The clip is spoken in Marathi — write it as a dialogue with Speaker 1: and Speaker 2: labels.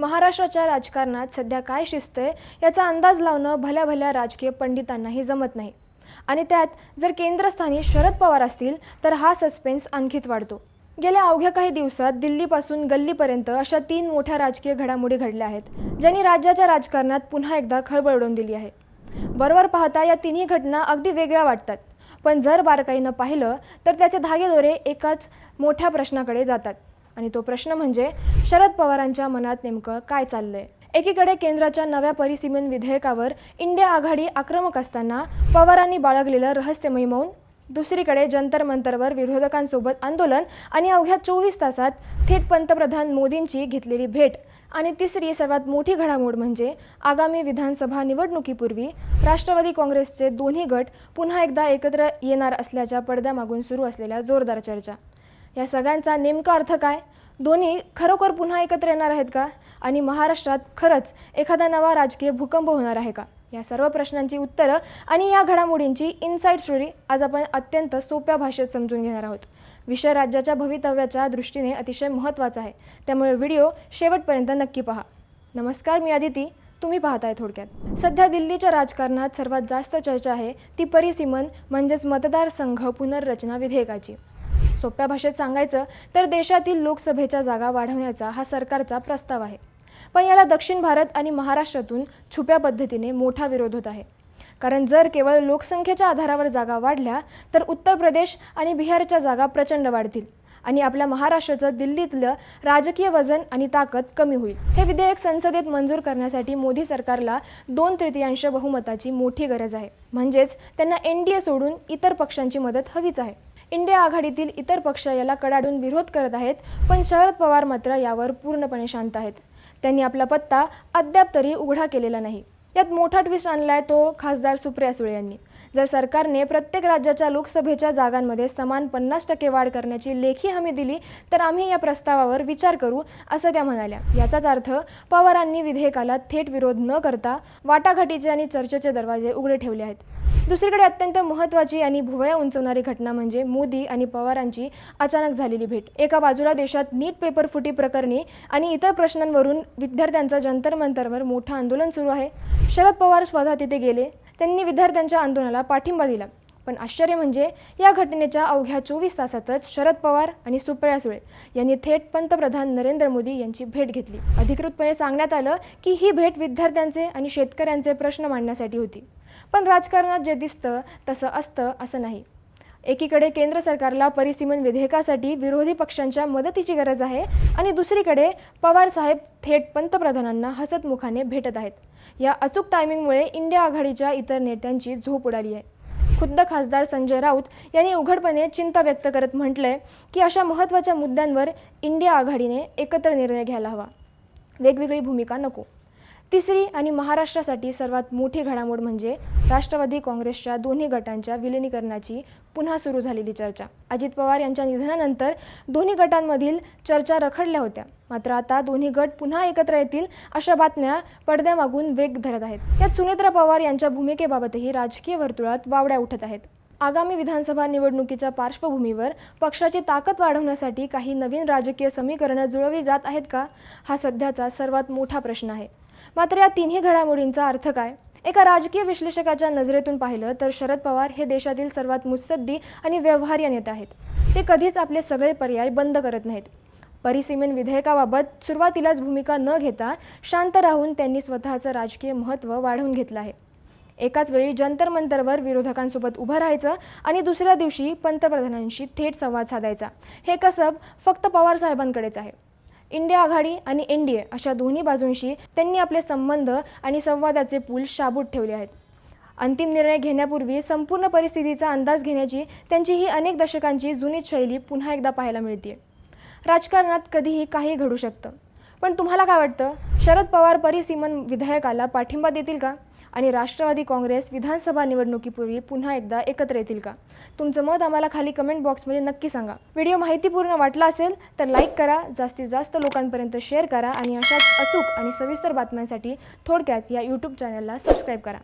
Speaker 1: महाराष्ट्राच्या राजकारणात सध्या काय शिस्त आहे याचा अंदाज लावणं भल्या भल्या राजकीय पंडितांनाही जमत नाही। आणि त्यात जर केंद्रस्थानी शरद पवार असतील तर हा सस्पेन्स आणखीच वाढतो। गेल्या अवघ्या काही दिवसात दिल्लीपासून गल्लीपर्यंत अशा 3 मोठ्या राजकीय घडामोडी घडल्या आहेत, ज्यांनी राज्याच्या राजकारणात पुन्हा एकदा खळबळ उडवून दिली आहे। वरवर पाहता या तिन्ही घटना अगदी वेगळ्या वाटतात, पण जर बारकाईनं पाहिलं तर त्याचे धागेदोरे एकाच मोठ्या प्रश्नाकडे जातात, आणि तो प्रश्न म्हणजे शरद पवारांच्या मनात नेमकं काय चाललंय। एकीकडे केंद्राच्या नव्या परिसीमन विधेयकावर इंडिया आघाडी आक्रमक असताना पवारांनी बाळगलेलं रहस्यमयी मौन, दुसरीकडे जंतर मंतरवर विरोधकांसोबत आंदोलन आणि अवघ्या 24 तासात थेट पंतप्रधान मोदींची घेतलेली भेट, आणि तिसरी सर्वात मोठी घडामोड म्हणजे आगामी विधानसभा निवडणुकीपूर्वी राष्ट्रवादी काँग्रेसचे दोन्ही गट पुन्हा एकदा एकत्र येणार असल्याच्या पडद्यामागून सुरू असलेल्या जोरदार चर्चा। या सगळ्यांचा नेमका अर्थ काय? दोन्ही खरोखर पुन्हा एकत्र येणार आहेत का? आणि महाराष्ट्रात खरंच एखादा नवा राजकीय भूकंप होणार आहे का? या सर्व प्रश्नांची उत्तरं आणि या घडामोडींची इनसाइड स्टोरी आज आपण अत्यंत सोप्या भाषेत समजून घेणार आहोत। विषय राज्याच्या भवितव्याच्या दृष्टीने अतिशय महत्त्वाचा आहे, त्यामुळे व्हिडिओ शेवटपर्यंत नक्की पहा। नमस्कार, मी आदिती, तुम्ही पाहताय थोडक्यात। सध्या दिल्लीच्या राजकारणात सर्वात जास्त चर्चा आहे ती परिसीमन म्हणजेच मतदारसंघ पुनर्रचना विधेयकाची। सोप्या भाषेत सांगायचं तर देशातील लोकसभेच्या जागा वाढवण्याचा हा सरकारचा प्रस्ताव आहे, पण याला दक्षिण भारत आणि महाराष्ट्रातून छुप्या पद्धतीने मोठा विरोध होत आहे। कारण जर केवळ लोकसंख्येच्या आधारावर जागा वाढल्या तर उत्तर प्रदेश आणि बिहारच्या जागा प्रचंड वाढतील आणि आपल्या महाराष्ट्राचं दिल्लीतलं राजकीय वजन आणि ताकद कमी होईल। हे विधेयक संसदेत मंजूर करण्यासाठी मोदी सरकारला 2/3 बहुमताची मोठी गरज आहे, म्हणजेच त्यांना एनडीए सोडून इतर पक्षांची मदत हवीच आहे। इंडिया आघाडीतील इतर पक्ष याला कडाडून विरोध करत आहेत, पण शरद पवार मात्र यावर पूर्णपणे शांत आहेत। त्यांनी आपला पत्ता अद्याप तरी उघडा केलेला नाही। यात मोठा ट्विस्ट आणलाय तो खासदार सुप्रिया सुळे यांनी। जर सरकारने प्रत्येक राज्याच्या लोकसभेच्या जागांमध्ये समान 50% वाढ करण्याची लेखी हमी दिली तर आम्ही या प्रस्तावावर विचार करू, असं त्या म्हणाल्या। याचाच अर्थ पवारांनी विधेयकाला थेट विरोध न करता वाटाघाटीचे आणि चर्चेचे दरवाजे उघडे ठेवले आहेत। दुसरीकडे अत्यंत महत्त्वाची आणि भुवया उंचवणारी घटना म्हणजे मोदी आणि पवारांची अचानक झालेली भेट। एका बाजूला देशात नीट पेपर फुटी प्रकरणी आणि इतर प्रश्नांवरून विद्यार्थ्यांचं जंतर मंतरवर मोठं आंदोलन सुरू आहे। शरद पवार स्वतः तिथे गेले, त्यांनी विद्यार्थ्यांच्या आंदोलनाला पाठिंबा दिला, पण आश्चर्य म्हणजे या घटनेच्या अवघ्या 24 तासातच शरद पवार आणि सुप्रिया सुळे यांनी थेट पंतप्रधान नरेंद्र मोदी यांची भेट घेतली। अधिकृतपणे सांगण्यात आलं की ही भेट विद्यार्थ्यांचे आणि शेतकऱ्यांचे प्रश्न मांडण्यासाठी होती, पण राजकारणात जे दिसतं तसं असतं असं नाही। एकीकडे केंद्र सरकारला परिसीमन विधेयकासाठी विरोधी पक्षांच्या मदतीची गरज आहे आणि दुसरीकडे पवार साहेब थेट पंतप्रधानांना हसतमुखाने भेटत आहेत। या अचूक टायमिंगमुळे इंडिया आघाडीच्या इतर नेत्यांची झोप उडाली आहे। खुद्द खासदार संजय राऊत यांनी उघडपणे चिंता व्यक्त करत म्हटलंय की अशा महत्त्वाच्या मुद्द्यांवर इंडिया आघाडीने एकत्र निर्णय घ्यायला हवा, वेगवेगळी भूमिका नको। तिसरी आणि महाराष्ट्रासाठी सर्वात मोठी घडामोड म्हणजे राष्ट्रवादी काँग्रेसच्या दोन्ही गटांच्या विलिनीकरणाची पुन्हा सुरू झालेली चर्चा। अजित पवार यांच्या निधनानंतर दोन्ही गटांमधील चर्चा रखडल्या होत्या, मात्र आता दोन्ही गट पुन्हा एकत्र येतील अशा बातम्या पडद्यामागून वेग धरत आहेत। यात सुनेत्रा पवार यांच्या भूमिकेबाबतही राजकीय वर्तुळात वावड्या उठत आहेत। आगामी विधानसभा निवडणुकीच्या पार्श्वभूमीवर पक्षाची ताकद वाढवण्यासाठी काही नवीन राजकीय समीकरणं जुळवली जात आहेत का? हा सध्याचा सर्वात मोठा प्रश्न आहे। मात्र या तिन्ही घडामोडींचा अर्थ काय? एका राजकीय विश्लेषकाच्या नजरेतून पाहिलं तर शरद पवार हे देशातील सर्वात मुत्सद्दी आणि व्यवहार्य नेते आहेत। ते कधीच आपले सगळे पर्याय बंद करत नाहीत। परिसीमन विधेयकाबाबत सुरुवातीलाच भूमिका न घेता शांत राहून त्यांनी स्वतःचं राजकीय महत्त्व वाढवून घेतलं आहे। एकाच वेळी जंतर मंतरवर विरोधकांसोबत उभं राहायचं आणि दुसऱ्या दिवशी पंतप्रधानांशी थेट संवाद साधायचा, हे कसब फक्त पवार साहेबांकडेच आहे। इंडिया आघाडी आणि एनडीए अशा दोन्ही बाजूंशी त्यांनी आपले संबंध आणि संवादाचे पूल शाबूत ठेवले आहेत। अंतिम निर्णय घेण्यापूर्वी संपूर्ण परिस्थितीचा अंदाज घेण्याची त्यांची ही अनेक दशकांची जुनीच शैली पुन्हा एकदा पाहायला मिळते। राजकारणात कधीही काही घडू शकतं, पण तुम्हाला काय वाटतं? शरद पवार परिसीमन विधेयकाला पाठिंबा देतील का? आणि राष्ट्रवादी काँग्रेस विधानसभा निवडणुकीपूर्वी पुन्हा एकदा एकत्र येतील का? तुमचं मत आम्हाला खाली कमेंट बॉक्समध्ये नक्की सांगा। व्हिडिओ माहितीपूर्ण वाटला असेल तर लाईक करा, जास्तीत जास्त लोकांपर्यंत शेअर करा आणि अशाच अचूक आणि सविस्तर बातम्यांसाठी थोडक्यात या यूट्यूब चॅनलला सबस्क्राईब करा।